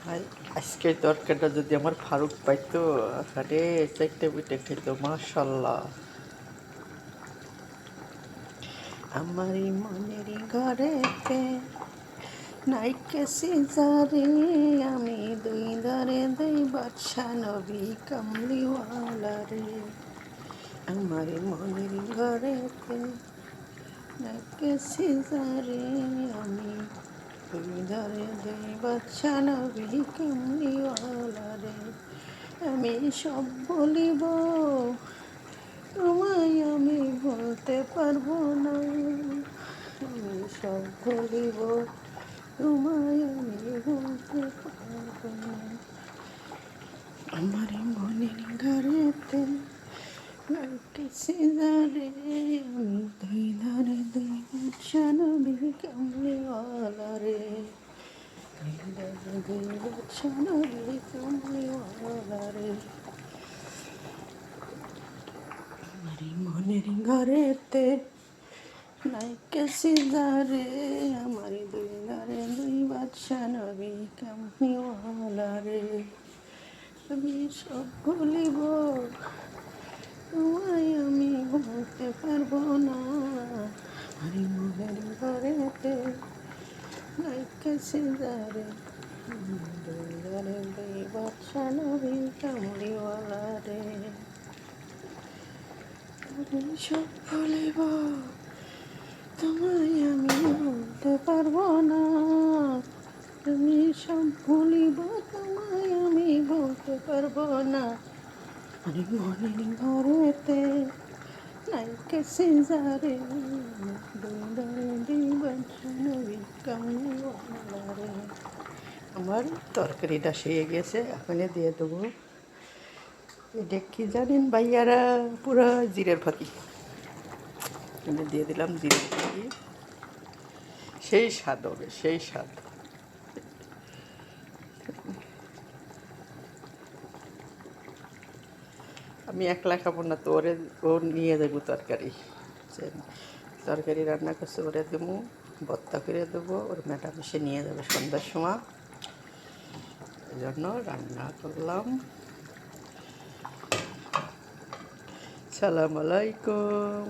ভাই আজকের তরকারিটা যদি আমার ফারুক পাইতো, আরে চারটে পিঠে খেতো মাশাল্লাহ। আমারই মনের ঘরেতে নাইকে সিজারে, আমি দুই ধারে দুই বাদশা নবী কামলিওয়ালা রে। আমারই মনের ঘরেতে নাইকে সিজারে, আমি দুই ধারে দুই বাদশা নবী কামলিওয়ালা রে। আমি সব বলিব তোমায়, আমি বলতে পারবো না। আমি সব বলিব তোমায়, আমি বলতে পারবো না। আমার মনের ঘরেতে সিজারে, আমি দুই ধারে দুই বাদশা নবী কামলিওয়ালা রে। দুই ধারে দুই বাদশা নবী কামলিওয়ালা রে। আমার মনের ঘরেতে নাইকে সিজারে, আমার দুই ধারে দুই বাদশা নবী কামলিওয়ালা রে। আমি সব ভুলিব তোমায়, আমি বলতে পারবো না। আমার মনের ঘরেতে নাইকে সিজারে, দুই ধারে দুই বাদশা নবী কামলিওয়ালা রে। আমি সব ভুলিব তোমায়, আমি বলতে পারবো না। আমি সব ভুলিব তোমায়, আমি বলতে পারবো না। আরে মনের ঘরেতে নাইকে সিজারে, দুই ধারে দুই বাদশা নবী কামলিওয়ালা রে। আমার তরকারিটা সেয়ে গেছে, এখনই দিয়ে দেবো। এটা কি জানেন ভাইয়ারা, পুরো জিরের ফাঁকি। এখানে দিয়ে দিলাম জিরের ফাঁকি, সেই স্বাদ হবে, সেই স্বাদ। আমি একলা খাবো না তো, ওরে ও নিয়ে দেবো তরকারি। তরকারি রান্না করছে, ওরে দেবো, ভর্তা করে দেবো, ওর ম্যাডাম এসে নিয়ে যাবে সন্ধ্যার সময়। এই জন্য রান্না করলাম। সালাম আলাইকুম।